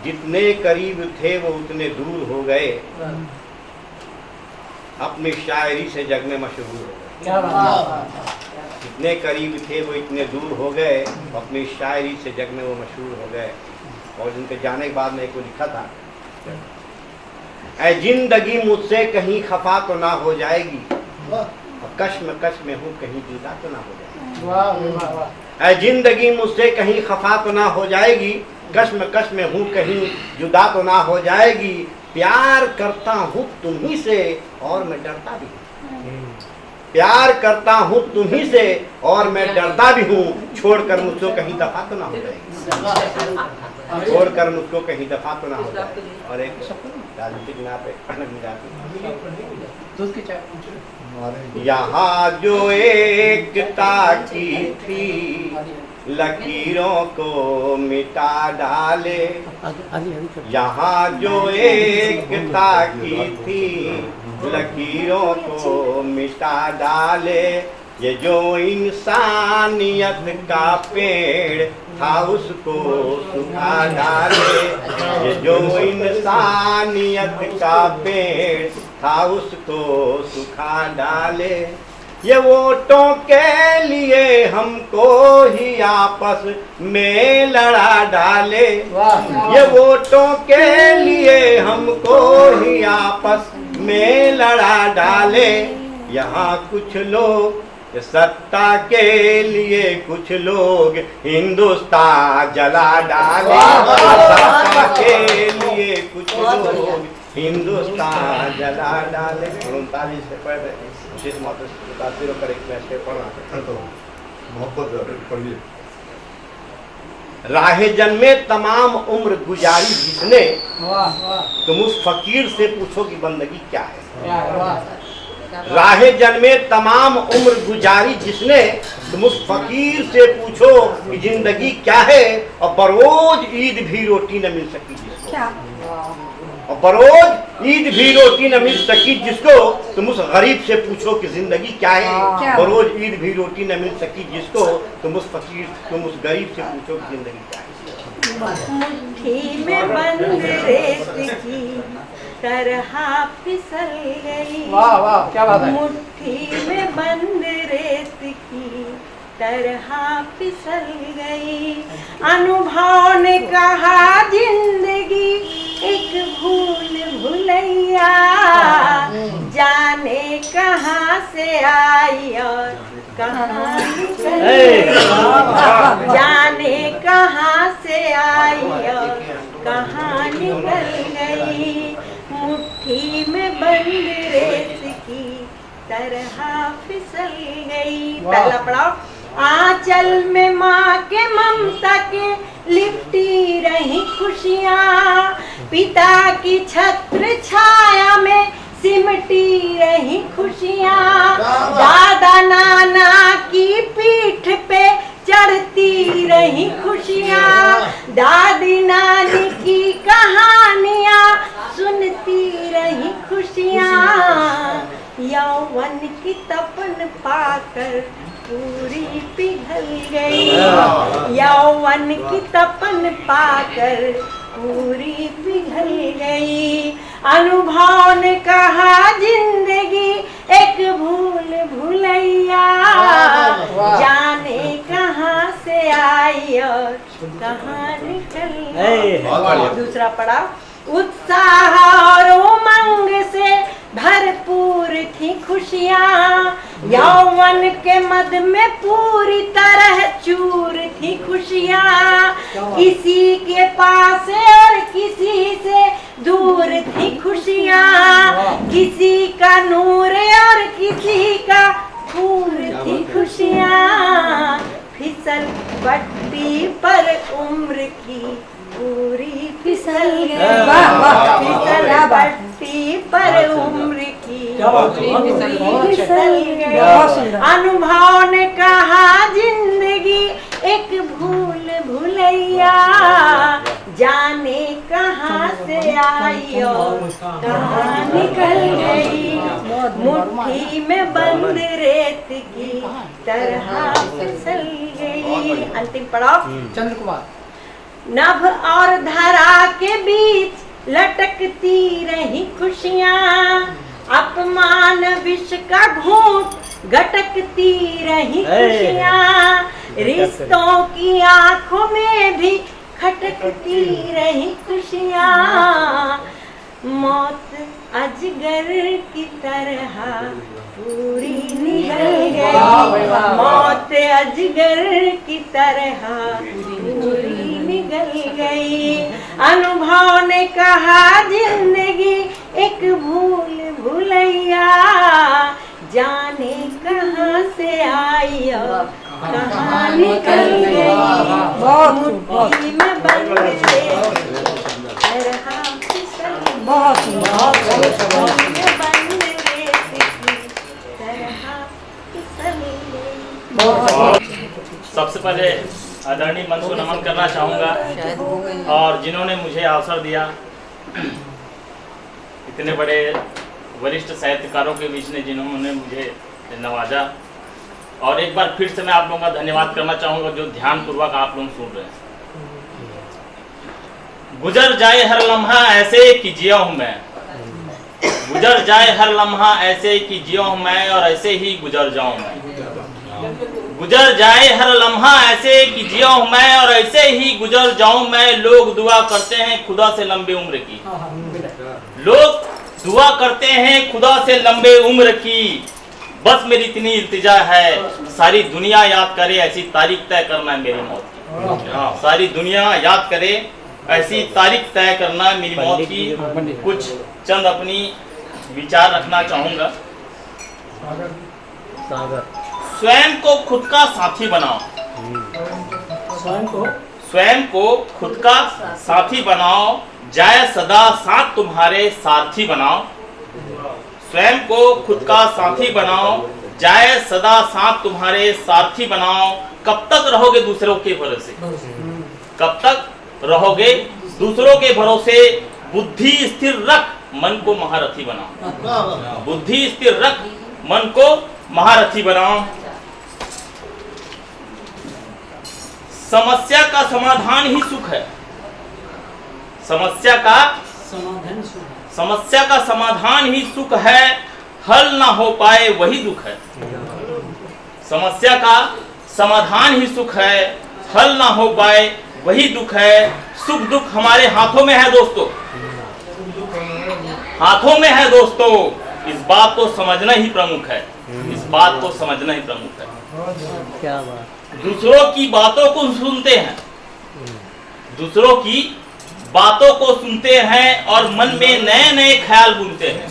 जितने करीब थे वो उतने दूर हो गए, अपनी शायरी से जग में मशहूर हो गए। क्या बात है। जितने करीब थे वो इतने दूर हो गए, अपनी शायरी से जग में वो मशहूर हो गए। और जिनके जाने के बाद में एक को लिखा था, ऐ जिंदगी मुझसे कहीं खफा तो ना हो जाएगी, कश्म कश्म में हूँ कहीं जुदा तो ना हो जाएगी। वाह वाह वाह। ऐ जिंदगी मुझसे कहीं खफा तो ना हो जाएगी, कश्म कश्म में हूँ कहीं जुदा तो ना हो जाएगी। प्यार करता हूँ तुम्ही से और मैं डरता भी हूँ, प्यार करता हूँ तुम्ही से और मैं डरता भी हूँ। छोड़कर मुझको कहीं दफा तो ना हो जाएगी, छोड़कर मुझको कहीं दफा तो ना हो जाएगी। और एक राजनीतिक ना पे यहाँ जो एकता की थी लकीरों को मिटा डाले, यहाँ जो एकता की थी लकीरों को मिटा डाले। ये जो इंसानियत का पेड़ था उसको सुखा डाले, ये जो इंसानियत का पेड़ था उसको सुखा डाले। ये वोटों के लिए हमको ही आपस में लड़ा डाले, ये वोटों के लिए हमको ही आपस में लड़ा डाले। यहाँ कुछ लोग सत्ता के लिए, कुछ लोग हिंदुस्तान जला डाले, सत्ता के लिए कुछ लोग हिंदुस्तान जला डाले। 39 से पढ़ रहे विशेष मुतासिरों पर एक मैसेज पढ़ा तो मोहब्बत पढ़िए। राहे जन्मे तमाम उम्र गुजारी जिसने, तुम उस फकीर से पूछो कि बंदगी क्या है। राहे जन्मे तमाम उम्र गुजारी जिसने, तुम उस फकीर से पूछो कि जिंदगी क्या है। और बरोज ईद भी रोटी न मिल सकी जिसको, और बरोज ईद भी रोटी न मिल सकी जिसको, तुम उस गरीब से पूछो कि जिंदगी क्या है। बरोज ईद भी रोटी न मिल सकी जिसको, तुम उस फकीर, तुम उस गरीब से पूछो कि जिंदगी क्या है। मुट्ठी में बंद रेत की तरह फिसल गई, वाह वाह क्या बात है। मुट्ठी में बंद रेत की तरह फिसल गई। अनुभव ने कहा जिंदगी एक भूल भुलैया, जाने कहाँ से आई और कहाँ निकल गई, जाने कहाँ से आई और कहाँ निकल गई। मुट्ठी में बंद रेत की तरह फिसल गई। पहला पड़ाव, आंचल में माँ के ममता के लिपटी रही खुशियाँ, पिता की छत्र छाया में सिमटी रही खुशियाँ। दादा नाना की पीठ पे चढ़ती रही खुशियाँ, दादी नानी की कहानियाँ सुनती रही खुशियाँ। यौवन की तपन पाकर पूरी पिघल गई, यौवन की तपन पाकर पूरी पिघल गई। अनुभव ने कहा जिंदगी एक भूल भुलैया, जाने कहाँ से आई और कहाँ निकल गई। दूसरा पड़ा, उत्साह और उमंग से भरपूर थी खुशियाँ, यौवन के मद में पूरी तरह चूर थी खुशियाँ। किसी के पास और किसी से दूर थी खुशियाँ, किसी का नूर और किसी का खून थी खुशियाँ। फिसल पट्टी पर उम्र की पूरी फिसल गई, फिसल पट्टी पर उम्र की पूरी फिसल गई। अनुभव ने कहा जिंदगी एक भूल भुलैया, जाने कहाँ से आई और कहाँ निकल गई। मुट्ठी में बंद रेत की तरह फिसल गई। अंतिम पड़ाव, चंद्र कुमार। नभ और धरा के घटकती रही खुशियाँ, अपमान विष का घूंट घटकती रही खुशियाँ, रिश्तों की आंखों में भी खटकती रही खुशियाँ। मौत अजगर की तरह पूरी निकल गई, मौत अजगर की तरह पूरी निकल गई। अनुभव ने कहा जिंदगी एक भूल भुलैया, जाने कहाँ से आई और कहाँ निकल गई। मुट्ठी में बंद सबसे पहले आदरणीय मंच को नमन करना चाहूँगा और जिन्होंने मुझे अवसर दिया, इतने बड़े वरिष्ठ साहित्यकारों के बीच में जिन्होंने मुझे नवाजा। और एक बार फिर से मैं आप लोगों का धन्यवाद करना चाहूँगा जो ध्यानपूर्वक आप लोग सुन रहे हैं। गुजर जाए हर लम्हा ऐसे कि जिया हूँ मैं, गुजर जाए हर लम्हा ऐसे कि जिया हूँ मैं और ऐसे ही गुजर जाऊँ मैं। गुजर जाए हर लम्हा ऐसे कि जिया हूँ मैं और ऐसे ही गुजर जाऊँ मैं। लोग दुआ करते हैं खुदा से लंबे उम्र की, लोग दुआ करते हैं खुदा से लंबे उम्र की। बस मेरी इतनी इल्तिजा है सारी दुनिया याद करे ऐसी तारीख तय करना मेरी मौत की। सारी दुनिया याद करे ऐसी तारीख तय करना मेरी मौत की। कुछ चंद अपनी विचार रखना चाहूँगा। स्वयं को खुद का साथी बनाओ, स्वयं को खुद का साथी बनाओ, जाए सदा साथ तुम्हारे सारथी बनाओ। स्वयं को खुद का साथी बनाओ, जाए सदा साथ तुम्हारे सारथी बनाओ। कब तक रहोगे दूसरों के भरोसे, कब तक रहोगे दूसरों के भरोसे। बुद्धि स्थिर रख मन को महारथी बनाओ, बुद्धि स्थिर रख मन को महारथी बनाओ। समस्या का समाधान ही सुख है, समस्या का समाधान ही सुख है। हल ना हो पाए वही दुख है, समस्या का समाधान ही सुख है। हल ना हो पाए वही दुख है। सुख दुख हमारे हाथों में है दोस्तों, हाथों में है दोस्तों। इस बात को समझना ही प्रमुख है, इस बात को समझना ही प्रमुख है। क्या बात। दूसरों की बातों को सुनते हैं, दूसरों की बातों को सुनते हैं और मन में नए नए ख्याल बुनते हैं।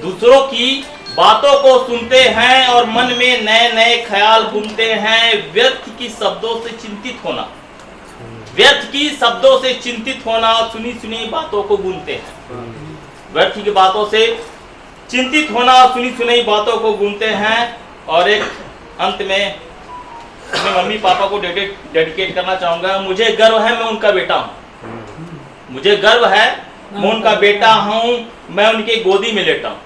दूसरों की बातों को सुनते हैं और मन में नए नए ख्याल बुनते हैं। व्यर्थ की शब्दों से चिंतित होना, व्यर्थ की शब्दों से चिंतित होना और सुनी सुनी बातों को बुनते हैं। व्यर्थ की बातों से चिंतित होना और सुनी सुनी बातों को बुनते हैं। और एक अंत में मैं मम्मी पापा को डेडिकेट करना चाहूँगा। मुझे गर्व है मैं उनका बेटा हूँ, मुझे गर्व है मैं उनका बेटा हूँ, मैं उनके गोदी में लेटा हूँ।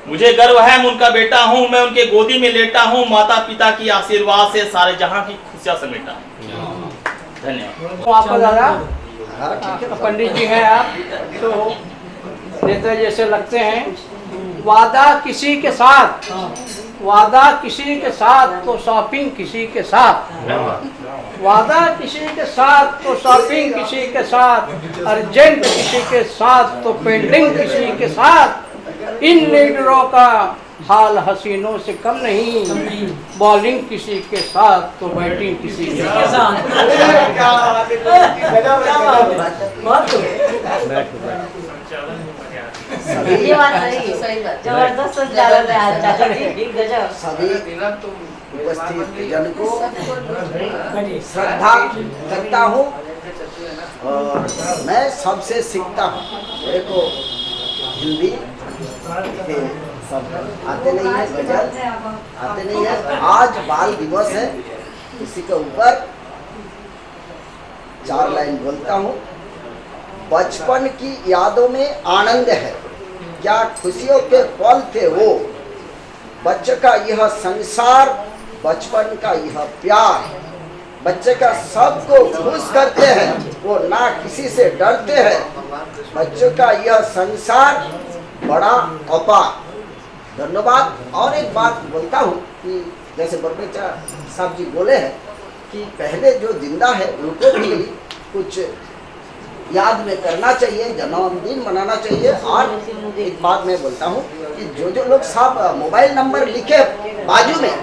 मुझे गर्व है मैं उनका बेटा हूँ, मैं उनके गोदी में लेटा हूँ। माता पिता की आशीर्वाद से सारे जहाँ की खुशियाँ समेटा हूँ। धन्यवाद। आपका दादा पंडित जी हैं आप, तो नेता जैसे लगते हैं। वादा किसी के साथ, वादा किसी के साथ तो शॉपिंग किसी के साथ, वादा किसी के साथ तो शॉपिंग किसी के साथ, अर्जेंट किसी के साथ तो पेंडिंग किसी के साथ। इन लीडरों का हाल हसीनों से कम नहीं, बॉलिंग किसी के साथ तो बैटिंग किसी के साथ। ये बात सही है, जबरदस्त संचालन है आज चाचा जी, गजब। सभी उपस्थित जन को श्रद्धा करता हूँ और मैं सबसे सीखता हूँ। मेरे को हिंदी के शब्द आते नहीं है, गजल आते नहीं है। आज बाल दिवस है, इसी के ऊपर 4 लाइन बोलता हूँ। बचपन की यादों में आनंद है, क्या खुशियों के पल थे वो। बच्चे का यह संसार, बचपन का यह प्यार, बच्चे का सबको खुश करते हैं, वो ना किसी से डरते हैं। बच्चों का यह संसार बड़ा अपार। धन्यवाद। और एक बात बोलता हूँ कि जैसे बरबेचा साहब जी बोले हैं कि पहले जो जिंदा है उनको भी कुछ याद में करना चाहिए, जन्मदिन मनाना चाहिए। और एक बात मैं बोलता हूँ कि जो लोग साहब मोबाइल नंबर लिखे बाजू में,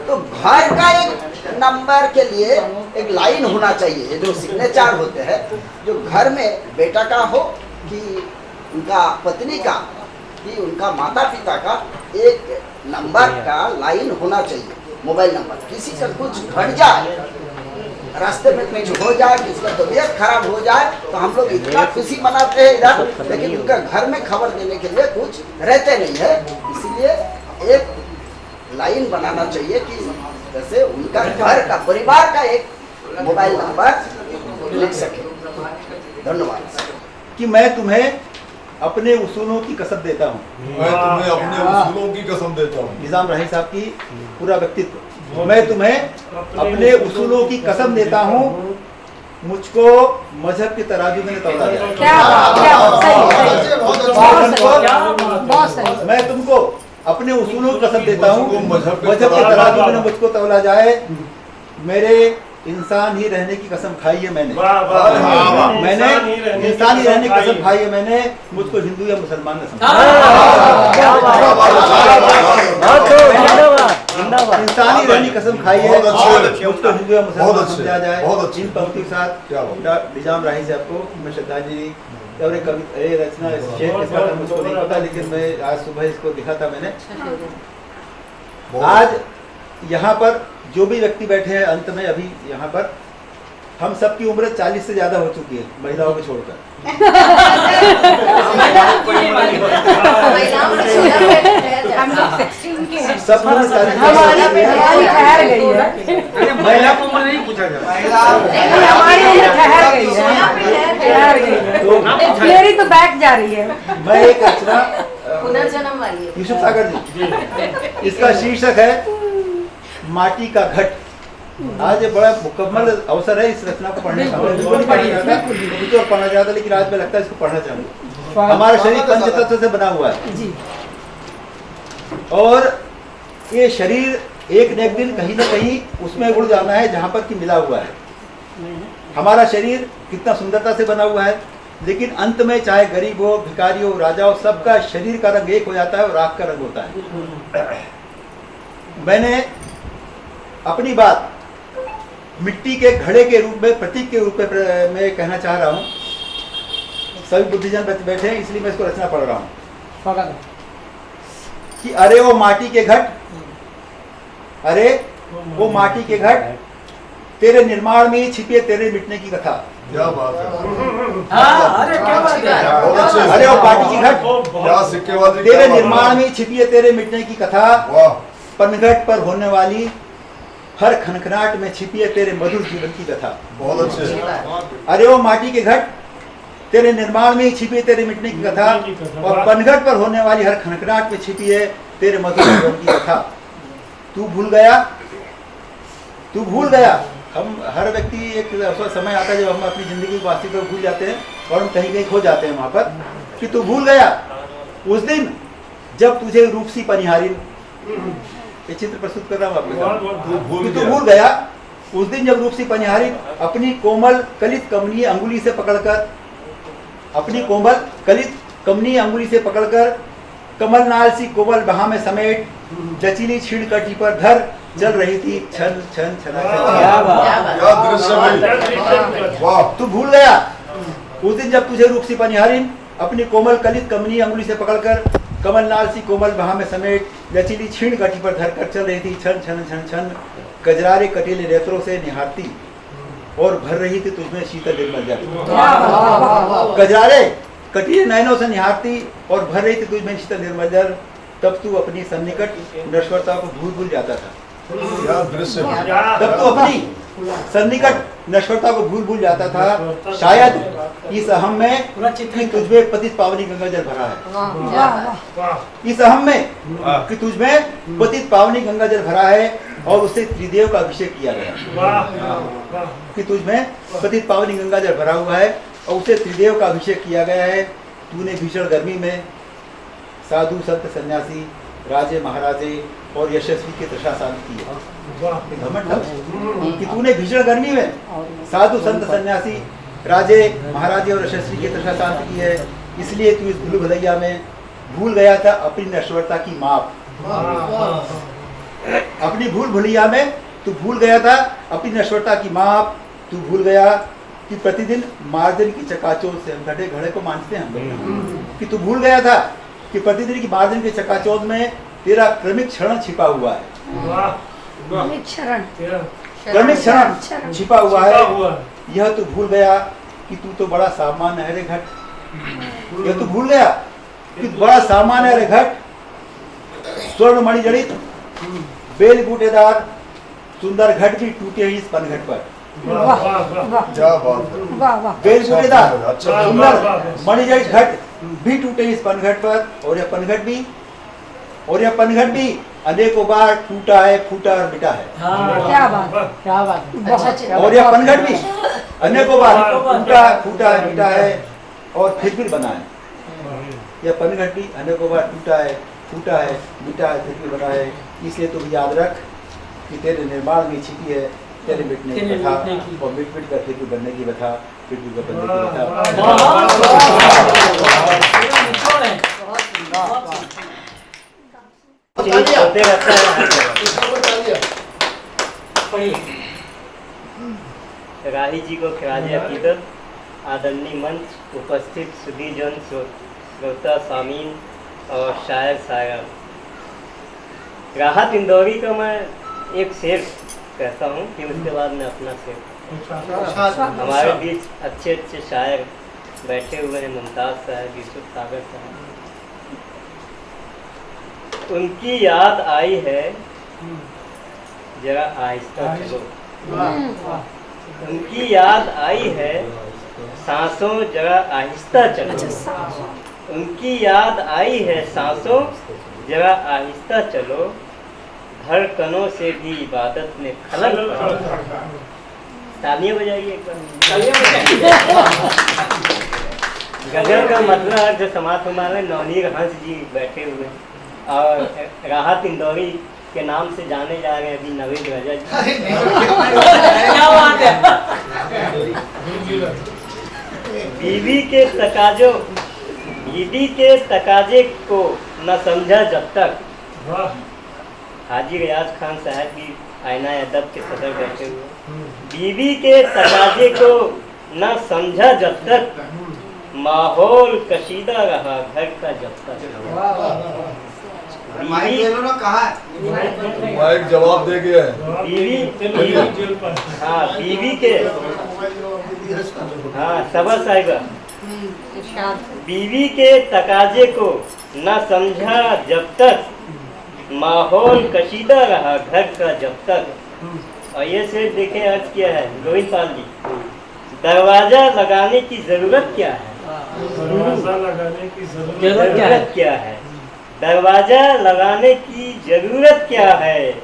तो घर का एक नंबर के लिए एक लाइन होना चाहिए। ये जो सिग्नेचर होते हैं, जो घर में बेटा का हो कि उनका पत्नी का कि उनका माता पिता का, एक नंबर का लाइन होना चाहिए, मोबाइल नंबर। किसी का कुछ घट जाए, रास्ते में कुछ हो जाए, किसी का तबीयत खराब हो जाए, तो हम लोग इतना खुशी मनाते हैं इधर, लेकिन उनका घर में खबर देने के लिए कुछ रहते नहीं है। इसीलिए एक लाइन बनाना चाहिए कि जैसे उनका घर का, परिवार का एक मोबाइल नंबर लिख सके। धन्यवाद। कि मैं तुम्हें अपने उसूलों की कसम देता हूँ। मैं तुम्हें अपने उसूलों की कसम देता हूँ। निजाम राही साहब की पूरा व्यक्तित्व। मैं तुम्हें अपने उसूलों की कसम देता हूँ, मुझको मजहब के तराजू में तौला जाए। मैं तुमको अपने उसूलों की कसम देता हूँ, मजहब के तराजू में मुझको तौला जाए। मेरे इंसान ही रहने की कसम खाई है मैंने। मैंने इंसान ही रहने की कसम खाई है मैंने, मुझको हिंदू या मुसलमान न समझा। इंसानी रहने की कसम खाई है, मुझको हिंदू या मुसलमान समझा जाए। इन पंक्ति के साथ निजाम राही साहब को मैं श्रद्धांजलि। और एक रचना शेर के साथ मुझको नहीं पता, लेकिन मैं आज सुबह इसको दिखा था मैंने। आज यहाँ पर जो भी व्यक्ति बैठे हैं, अंत में अभी यहाँ पर हम सबकी उम्र 40 से ज्यादा हो चुकी है, महिलाओं को छोड़कर। सब महिला को उम्र नहीं पूछा जाता, हमारी उम्र ठहर गई है, तो मेरी तो बैक जा रही है। मैं एक रचना पुनर्जन्म वाली है। यूसुफ सागर जी, इसका शीर्षक है माटी का घट। आज ये बड़ा मुकम्मल अवसर है इस रचना को पढ़ने का। मुझे तो पढ़ना चाहता, लेकिन आज मैं लगता है इसको पढ़ना चाहूंगा। हमारा शरीर पंचतत्व से बना हुआ है और ये शरीर एक न एक दिन कहीं न कहीं उसमें उड़ जाना है जहाँ पर कि मिला हुआ है। हमारा शरीर कितना सुंदरता से बना हुआ है, लेकिन अंत में चाहे गरीब हो, भिखारी हो, राजा हो, सबका शरीर का रंग एक हो जाता है और राख का रंग होता है। मैंने अपनी बात मिट्टी के घड़े के रूप में, प्रतीक के रूप में मैं कहना चाह रहा हूँ। सभी बुद्धिजन बैठे हैं, इसलिए मैं इसको रचना पढ़ रहा हूँ कि अरे वो माटी के घट, अरे वो माटी के घट, तेरे निर्माण में ही छिपी है तेरे मिटने की कथा। क्या बात है। अरे वो माटी की घट, क्या सिक्केबाजी, तेरे निर्माण में ही छिपी है तेरे मिटने की कथा। पनघट पर होने वाली हर खनखनाट में छिपी है तेरे मधुर जीवन की कथा। बहुत अच्छे। अरे वो माटी के घट, तेरे निर्माण में ही छिपी है तेरे मिटने की कथा, और पनघट पर होने वाली हर खनखनाट में छिपी है तेरे मधुर जीवन की कथा। तू भूल गया, तू भूल गया। हम हर व्यक्ति एक समय आता है जब हम अपनी जिंदगी की वास्तविकता को भूल जाते हैं और हम कहीं कहीं खो जाते हैं वहां पर, कि तू भूल गया उस दिन जब तुझे रूपसी पनिहारी, ये चित्र प्रस्तुत कर रहा हूँ आपके, तू भूल गया उस दिन जब रूपसी पनिहारी अपनी कोमल कलित कमनीय अंगुली से पकड़कर, अपनी कोमल कलित कमनीय अंगुली से पकड़कर कमल नाल सी कोमल बहा में समेट जचीली छीड़ कटी पर धर चल रही थी छन छन छना। क्या दृश्य। वाह। तू भूल गया उस दिन जब तुझे रूपसी पनिहारिन अपनी कोमल कलित कमनीय अंगुली से पकड़कर कमल नाल सी कोमल बहा में समेट लचीली छीण कटी पर धरकर चल रही थी छन छन छन छन, कजरारे कटीले नेत्रों से निहारती और भर रही थी तुझमें शीतल निर्मल जल। कजरारे कटीले नयनों से निहारती और भर रही थी तुझमें शीतल निर्मल जल, तब तू अपनी सन्निकट नश्वरता को भूल भूल जाता था। क्या दृश्य। तब तो अपनी सन्निकट नश्वरता को भूल भूल जाता था। शायद इस अहम में कि तुझमें पतित पावनी गंगा जल भरा है। इस अहम में कि तुझमें पतित पावनी गंगा जल भरा है, और उससे त्रिदेव का अभिषेक किया गया कि तुझमें पतित पावनी गंगा जल भरा हुआ है और उसे त्रिदेव का अभिषेक किया गया है। तूने भीषण गर्मी में साधु संत सन्यासी राजे महाराजे और यशस्वी की तृषा शांत की है। घमंड था कि तूने भीषण गर्मी में साधु संत सन्यासी राजे महाराजे और यशस्वी की तृषा शांत की है, इसलिए तू इस भूल भुलैया में भूल गया था अपनी नश्वरता की माप। अपनी भूल भुलैया में तू भूल गया था अपनी नश्वरता की माप। तू भूल गया कि प्रतिदिन मार्जन की चकाचौंध से, हम घड़े घड़े को मानते हैं हम, कि तू भूल गया था कि प्रतिदिन की मार्जन की चकाचौंध में तेरा क्रमिक क्षरण छिपा हुआ है। क्रमिक क्षरण छिपा हुआ है। यह तू भूल गया कि तू तो बड़ा सामान्य है रे घट। यह तू भूल गया कि बड़ा सामान्य है रे घट। स्वर्ण मणि जड़ित बेल बूटेदार सुंदर घट भी टूटे ही इस पनघट पर। क्या बात है। बेल बूटेदार सुंदर मणि जड़ित घट भी टूटे ही इस पनघट पर। और यह पनघट भी अनेकों बार टूटा है, फूटा और मिटा है। क्या बात। और यह पनघट भी अनेकों बार टूटा, फूटा है, मिटा है और फिर बना है। यह पनघट भी अनेकों बार टूटा है, फूटा है, मिटा है, फिर बना है। इसलिए तुम याद रख कि तेरे निर्माण में छिपी है तेरे मिटने की कथा और मिट मिट कर फिर बनने की कथा, फिर बनने की राही जी को खिराज अकीदत, आदरणीय मंच उपस्थित सुधी जन श्रोता सामीन और शायर शायर। राहत इंदौरी का मैं एक शेर कहता हूँ कि उसके बाद मैं अपना शेर। हमारे बीच अच्छे अच्छे शायर बैठे हुए हैं, मुमताज साहब, यूसुफ सागर साहब। उनकी याद आई है जरा आहिस्ता चलो। उनकी याद आई है सांसों जरा आहिस्ता चलो। उनकी याद आई है सांसों जरा आहिस्ता चलो। धड़कनों से भी इबादत में खलल पड़ा। तालियां बजाइए एक बार। गजल का मतलब जो समाज हमारे नवनीर हंस जी बैठे हुए हैं और राहत इंदौरी के नाम से जाने जा रहे हैं अभी नवीन गजल। बीवी के तकाजे को न समझा जब तक। हाजी रियाज खान साहब भी आईना अदब के सदर बैठे हुए। बीवी के तकाजे को न समझा जब तक, माहौल कशीदा रहा घर का जब तक। माइक जवाब दे गया है। बीवी के सबा साहिबा, बीवी के तकाजे को न समझा जब तक, माहौल कशीदा रहा घर का जब तक। और ये से देखें अर्ज किया है गोविंद पाल जी। दरवाजा लगाने की जरूरत क्या है? जरूरत क्या है? दरवाजा लगाने की जरूरत क्या है?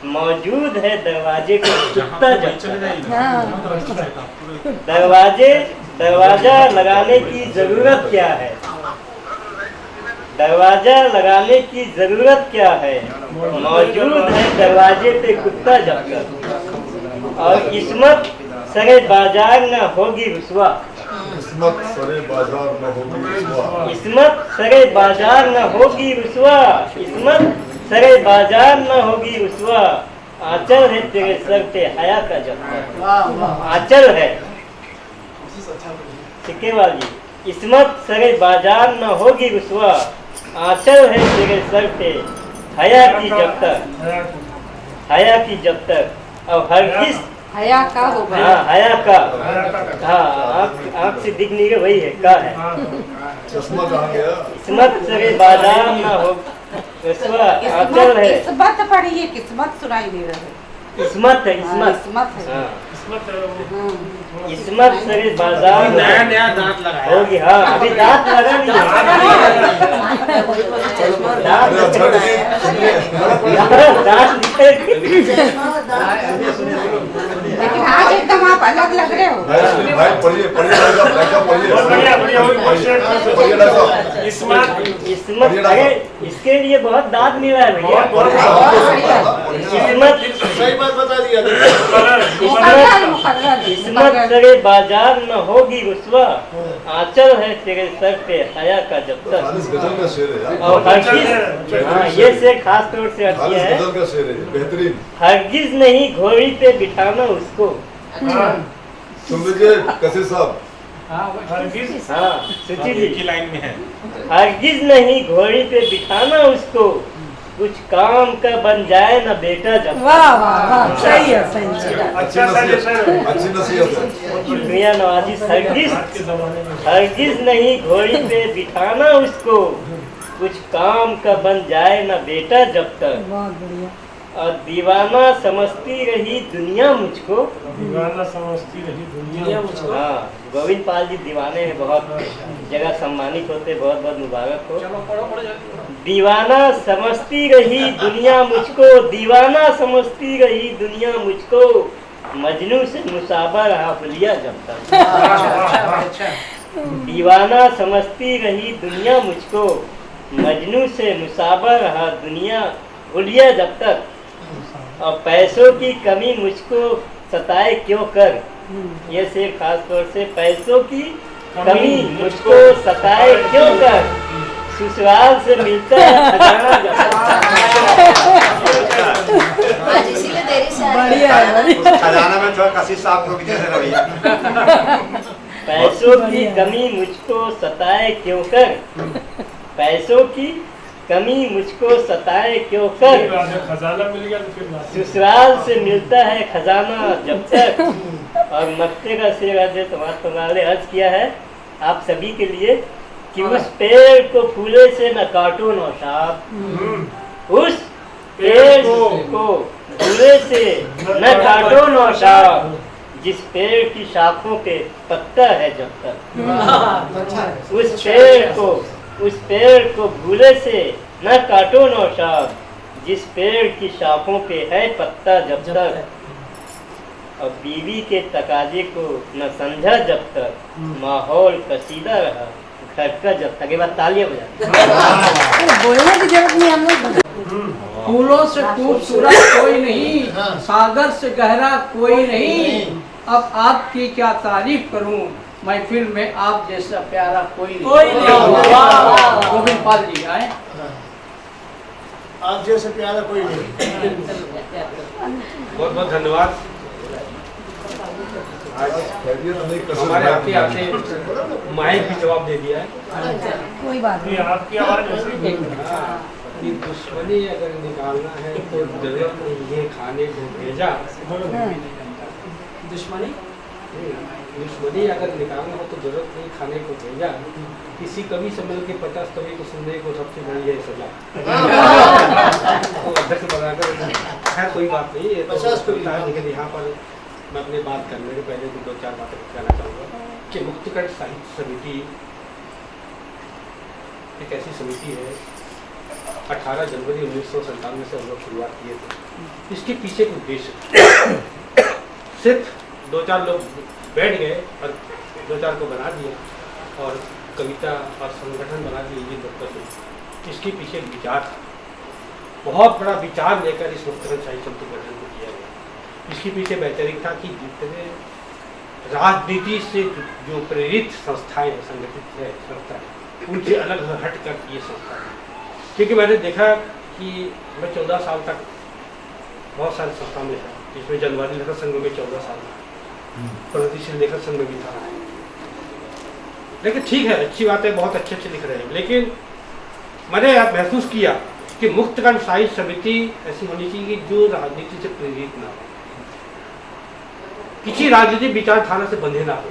मौजूद है दरवाजे को कुत्ता जब तक। दरवाजा लगाने की जरूरत क्या है? दरवाजा लगाने की जरूरत क्या है? मौजूद है दरवाजे पे कुत्ता जब तक। और इस्मत सरे बाजार न होगी रुसवा। इस्मत सरे बाजार न होगी रुसवा। इस्मत सरे बाजार न होगी रुसवा। इस्मत सरे बाजार न होगी रुसवा। आंचल है तेरे सर पे हया का जब तक। आंचल है सिक्केवाल जी। इस्मत सरे बाजार न होगी रुसवा। आंचल है तेरे सर पे हया की जब तक। हया की जब तक। और हर किस हया का होगा। हाँ हया का। हाँ आँख से दिख नहीं वही है का है। चश्मा कहाँ गया? इस्मत सरे बाजार न हो रुसवा। आंचल है। किस्मत पढ़िए, किस्मत सुनाई नहीं रहे। इस्मत है इस्मत। किस्मत है। हाँ इस्मत सरे बाजार नया दांत लगाया होगी। हाँ अभी दांत लगा नहीं। लेकिन आज एकदम आप अलग लग रहे हो। भाई पढ़िए इसमत, अरे इसके लिए बहुत दाद मिला है भैया। सही बात बता दिया। इसमत तेरे बाजार न होगी रुसवा, आंचल है तेरे सर पे हया का जब तक। गजल का शेर है यार। और हरगिज, हाँ ये शेर खास तौर से अच्छी है। गजल का शेर है बेहतरीन। हरगिज नहीं घोड़ी पे बिठाना उसको। सुन लीजिए कसीर साहब। हाँ सुची जी की लाइन में है, हरगिज नहीं घोड़ी पे बिठाना उसको, कुछ काम का बन जाए ना बेटा जब। वाह वाह वाह, सही है, सही है। अच्छी नसीहत है। शुक्रिया नवाजी। हरगिज नहीं घोड़ी पे बिठाना उसको, कुछ काम का बन जाए ना बेटा जब तक। बहुत बढ़िया। और दीवाना समझती रही दुनिया मुझको। दीवाना समझती रही दुनिया मुझको। हाँ, गोविंद पाल जी दीवाने हैं, बहुत जगह सम्मानित होते, बहुत बहुत मुबारक हो। दीवाना समझती रही दुनिया मुझको, दीवाना समझती रही दुनिया मुझको, मजनू से मुसाबा रहा हुलिया जब तक। दीवाना समझती रही दुनिया मुझको, मजनू से मुसाबा रहा दुनिया हुलिया जब तक। और पैसों की कमी मुझको सताए क्यों कर, ये से खास तौर से पैसों की कमी मुझको सताए क्यों कर, ससुराल से मिलता है खजाना जब आज इसीलिए देरी से आए। बढ़िया है। खजाना में थोड़ा कसीर साहब को भी दे देना भैया। पैसों की कमी मुझको सताए क्यों कर, पैसों की कमी मुझको सताए क्यों कर, खजाना मिल गया तो फिर ससुराल से मिलता है खजाना जब तक। और मक्ते का शेर है तुम्हारे अर्ज किया है आप सभी के लिए कि उस पेड़ को फूले से न काटो नौशाद, उस पेड़ को फूले से न काटो नौशाद, जिस पेड़ की शाखों पे पत्ता है जब तक। उस पेड़ को भूले से न काटो नौशाद, जिस पेड़ की शाखों पे है पत्ता जब तक। और बीवी के तकाजे को न समझा जब तक, माहौल कसीदा रहा घर का जब तक। ये बात तालियां बजा। बोलने की जरूरत नहीं हम लोग। फूलों से खूबसूरत कोई नहीं, सागर से गहरा कोई नहीं, अब आपकी क्या तारीफ करूं, महफिल में आप जैसा प्यारा कोई नहीं। गोविंद पाल जी आए। आप जैसे प्यारा कोई नहीं। बहुत बहुत धन्यवाद। हमारे आपके आते माइक भी जवाब दे दिया है। कोई बात नहीं। आपकी आवाज दुश्मनी अगर निकालना है तो जरूरत नहीं है खाने को भेजा। दुश्मनी अगर निकालना हो तो जरूरत नहीं खाने को भेजा, किसी कवि से मिल के 50 कवि को सुनने को सबसे बड़ी है सजा। तो अध्यक्ष बनाकर है, कोई बात नहीं, ये तो है। लेकिन यहाँ पर मैं अपनी बात करने के पहले दो चार बातें कहना चाहूँगा कि मुक्तकंठ साहित्य समिति एक ऐसी समिति है, 18 जनवरी 1997 से हम लोग शुरुआत किए थे। इसके पीछे एक उद्देश्य सिर्फ 2-4 लोग बैठ गए और 2-4 को बना दिया और कविता और संगठन बना दिए, ये मतलब इसके पीछे विचार था, बहुत बड़ा विचार लेकर इस मुक्तकंठ साहित्य समिति गठन को किया गया। इसके पीछे वैचारिक था कि जितने राजनीति से जो प्रेरित संस्थाएं संगठित है संस्थाएं, उनसे अलग हट कर ये संस्था है। क्योंकि मैंने देखा कि मैं 14 साल तक बहुत सारी संस्था में था, जिसमें जनवादी लेखक संघ में 14 साल था, प्रगतिशील लेखक संघ में भी था। लेकिन ठीक है, अच्छी बात है, बहुत अच्छे लिख रहे हैं, लेकिन मैंने महसूस किया कि मुक्तकंठ साहित्य समिति ऐसी होनी चाहिए जो राजनीति से प्रेरित ना हो, किसी राजनीतिक विचारधारा से बंधे ना हो,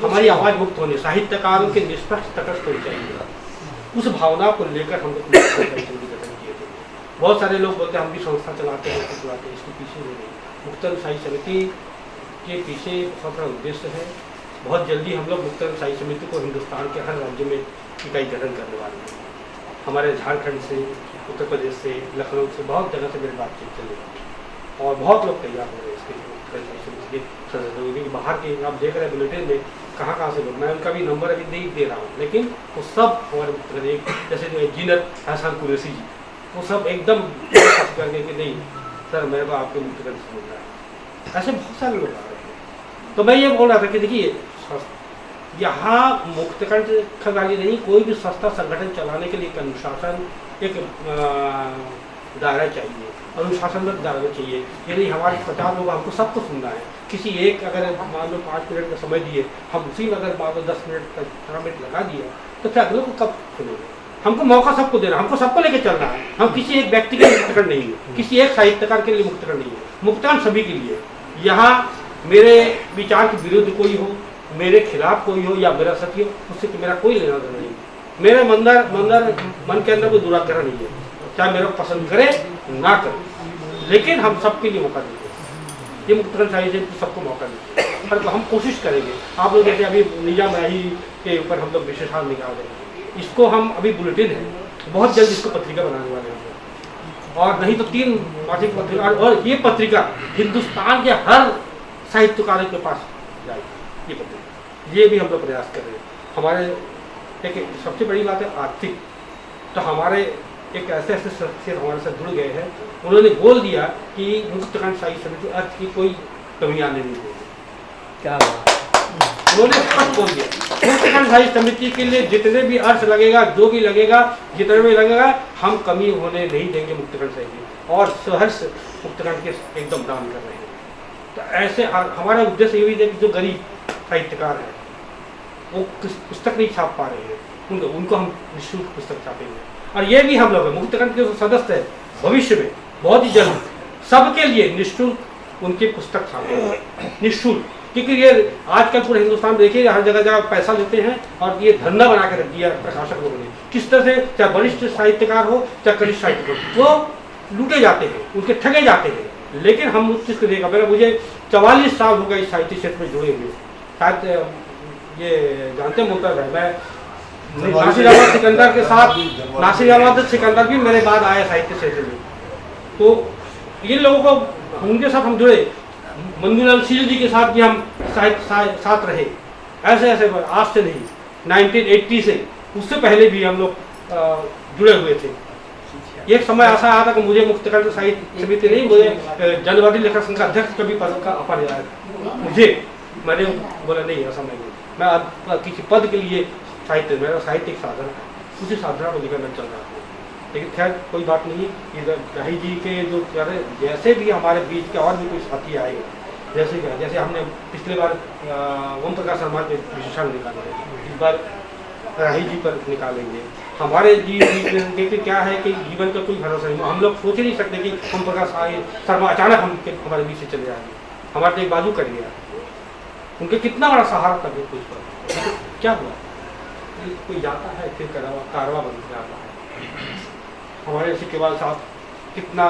हमारी आवाज मुक्त होनी, साहित्यकारों के निष्पक्ष तटस्थ होनी चाहिए। उस भावना को लेकर हम लोग गठन किए थे। बहुत सारे लोग बोलते हैं हम भी संस्था चलाते हैं, चलाते हैं, इसके पीछे नहीं। मुक्तकंठ साहित्य समिति के पीछे बहुत बड़ा उद्देश्य है। बहुत जल्दी हम लोग मुक्तकंठ साहित्य समिति को हिंदुस्तान के हर राज्य में इकाई गठन करने वाले हैं। हमारे झारखंड से, उत्तर प्रदेश से, लखनऊ से, बहुत जगह से मेरी बातचीत चली और बहुत लोग तैयार हो रहे हैं इसके सदस्य बाहर के। आप देख रहे हैं बुलेटिन में कहाँ से लोग, मैं उनका भी नंबर अभी नहीं दे रहा हूँ, लेकिन वो सब हमारे मुख्तलिफ, जैसे जो इंजीनियर हसन कुरैशी जी, वो सब एकदम करके कि नहीं सर मेरे को आपके मुख्तलिफ से बोल रहा है। ऐसे बहुत सारे लोग आ रहे हैं। तो मैं ये बोल रहा था कि देखिए यहाँ मुक्तकंठ खगाली नहीं, कोई भी संस्था संगठन चलाने के लिए एक अनुशासन, एक दायरा चाहिए, अनुशासन में दायरा चाहिए। यदि हमारे 50 लोग, हमको सबको सुनना है, किसी एक अगर मान लो 5 मिनट का समय दिए, हम उसी में अगर मान लो 10 मिनट का 15 मिनट लगा दिया तो फिर अगले को कब सुनेंगे? हमको मौका सबको देना, हमको सबको लेके चलना है। हम किसी एक व्यक्ति के लिए मुक्तकंठ नहीं है, किसी एक साहित्यकार के लिए मुक्तकंठ नहीं है, मुक्तकंठ सभी के लिए। यहाँ मेरे विचार के विरुद्ध कोई हो, मेरे खिलाफ कोई हो या मेरा सत्य हो, उससे तो मेरा कोई लेना देना नहीं है। मेरे मन के अंदर कोई दुराग्रह नहीं है, चाहे मेरे को पसंद करे ना करे, लेकिन हम सबके लिए मौका देंगे। ये मुक्तकंठ साहित्य से सबको मौका देंगे और हम कोशिश करेंगे। आप लोग जैसे अभी निजाम राही के ऊपर हम लोग विशेषाल निकाल रहे हैं, इसको हम अभी बुलेटिन है, बहुत जल्द इसको पत्रिका बनाने वाले हैं और नहीं तो 3 मासिक पत्रिका, और ये पत्रिका हिंदुस्तान के हर साहित्यकारों के पास जाएगी। ये पत्रिका, ये भी हम लोग प्रयास कर रहे हैं। हमारे एक सबसे बड़ी बात है आर्थिक, तो हमारे एक ऐसे शख्सियत हमारे साथ जुड़ गए हैं, उन्होंने बोल दिया कि मुक्तकंठ साहित्य समिति अर्थ की कोई कमी आने नहीं देगी। क्या बात, उन्होंने स्पष्ट बोल दिया मुक्तकंठ साहित्य समिति के लिए जितने भी अर्थ लगेगा, जो भी लगेगा, जितने भी लगेगा, हम कमी होने नहीं देंगे मुक्तकंठ साहित्य, और सहर्ष मुक्तकंठ के एकदम दान कर रहे हैं। तो ऐसे हमारा उद्देश्य ये भी है कि जो गरीब साहित्यकार है वो पुस्तक नहीं छाप पा रहे हैं, उनको हम निःशुल्क पुस्तक छापेंगे। और ये भी हम लोग मुक्तकंठ के सदस्य हैं, भविष्य में बहुत ही जल्द सबके लिए निःशुल्क उनकी पुस्तक छापेंगे, निःशुल्क। क्योंकि ये आजकल पूरे हिंदुस्तान में देखिए हर जगह पैसा लेते हैं और ये धंधा बना के रख दिया प्रकाशक लोगों ने। किस तरह से, चाहे वरिष्ठ साहित्यकार हो चाहे कनिष्ठ साहित्यकार, वो लूटे जाते हैं, उनके ठगे जाते हैं। लेकिन हम उस चीज़ को देखा, मेरा मुझे 44 साल हो गए इस साहित्य क्षेत्र में जुड़े हुए। शायद ये जानते हैं मुमताज भाई, मैं नासिर अहमद सिकंदर के साथ, नासिर अहमद सिकंदर भी मेरे बाद आए साहित्य क्षेत्र में, तो इन लोगों को उनके साथ हम जुड़े। मंजूलाल शील जी के साथ भी हम साथ रहे, ऐसे आज से नहीं, 1980 से, उससे पहले भी हम लोग जुड़े हुए थे। एक समय ऐसा आया था कि मुझे मुक्तकंठ साहित्य समिति नहीं, मुझे जनवादी लेखक संघ का अध्यक्ष कभी पद का ऑफर आया मुझे। मैंने बोला नहीं, ऐसा नहीं, मैं किसी पद के लिए साहित्य, मेरा साहित्यिक साधन है, उसी साधना को लेकर मैं चल रहा हूँ। लेकिन खैर कोई बात नहीं, इधर राही जी के जो जैसे भी हमारे बीच के और भी कोई साथी आएगा, जैसे हमने पिछले बार ओम प्रकाश शर्मा के विशेषण निकाले, इस बार राही जी पर निकालेंगे। हमारे देखिए क्या है कि जीवन का कोई भरोसा नहीं, हम लोग सोच ही नहीं सकते कि ओम प्रकाश शर्मा अचानक हमारे बीच से चले आएंगे, हमारे तो एक बाजू कर गया। उनके कितना बड़ा सहारा था कुछ पर, क्या हुआ, कोई जाता है फिर कारवा बन जाता है। हमारे सिक्केवाल साहब कितना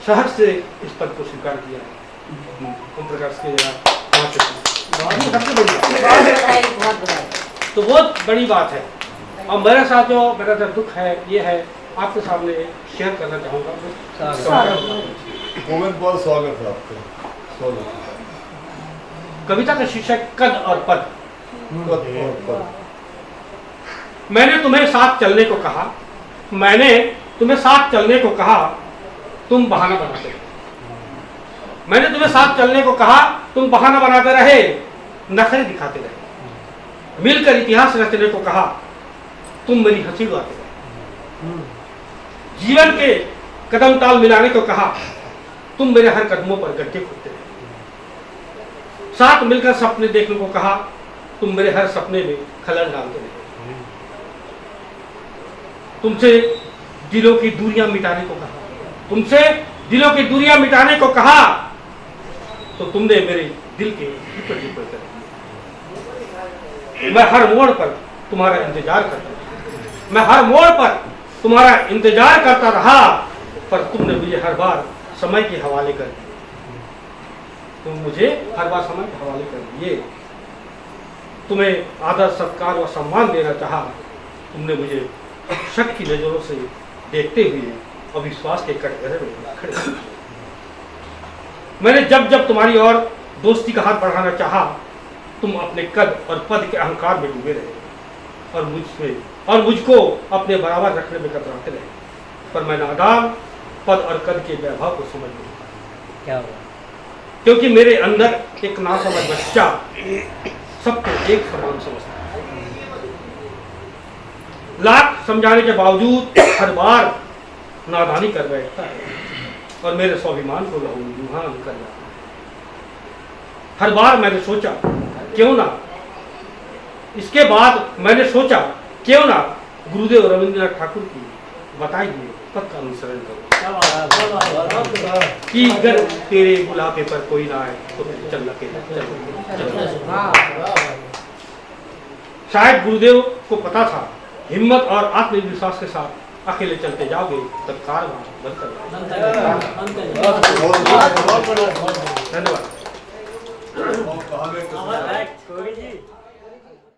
सहज से इस पद को स्वीकार किया है, ओम प्रकाश के सबसे बड़ी बात, तो बहुत बड़ी बात है। और मेरे साथ जो मेरा जो दुख है ये है, आपके सामने शेयर करना चाहूँगा। बहुत स्वागत है आपका। कविता का शीर्षक कद और पद। मैंने तुम्हें साथ चलने को कहा, मैंने तुम्हें साथ चलने को कहा, तुम बहाना बनाते रहे। मैंने तुम्हें साथ चलने को कहा, तुम बहाना बनाते रहे, नखरे दिखाते रहे। मिलकर इतिहास रचने को कहा, तुम मेरी हंसी उड़ाते रहे। जीवन के कदम ताल मिलाने को कहा, तुम मेरे हर कदमों पर गड्ढे खोदते रहे। साथ मिलकर सपने देखने को कहा, तुम मेरे हर सपने में खलल डालते रहे। तुमसे दिलों की दूरियां मिटाने को कहा, तुमसे दिलों की दूरियां मिटाने को कहा, तो तुमने मेरे दिल के ऊपर ऊपर कर दिया। मैं हर मोड़ पर तुम्हारा इंतजार करता रहा, मैं हर मोड़ पर तुम्हारा इंतजार करता रहा, पर तुमने मुझे हर बार समय के हवाले कर दिया। तुम मुझे हर बार समय के हवाले कर दिए। तुम्हें आदर सत्कार और सम्मान देना चाहा, तुमने मुझे शक की नजरों से देखते हुए अविश्वास के कटघरे में खड़े हुए। मैंने जब जब तुम्हारी ओर दोस्ती का हाथ बढ़ाना चाहा, तुम अपने कद और पद के अहंकार में डूबे रहे और मुझको अपने बराबर रखने में कतराते रहे। पर मैं नादान पद और कद के वैभव को समझ नहीं, क्या हुआ? क्योंकि मेरे अंदर एक नासमझ बच्चा सबको एक समान समझता है। लाख समझाने के बावजूद हर बार नादानी कर बैठता है और मेरे स्वाभिमान को लहूलुहान कर जाता है। हर बार मैंने सोचा क्यों ना, इसके बाद मैंने सोचा क्यों ना गुरुदेव रविंद्रनाथ ठाकुर की बताई हुई पद का अनुसरण करूं कि अगर तेरे बुलावे पर कोई ना आए तो चल अकेला। शायद गुरुदेव को पता था हिम्मत और आत्मविश्वास के साथ अकेले चलते जाओगे तब कारवां बनकर धन्यवाद। और कहा गया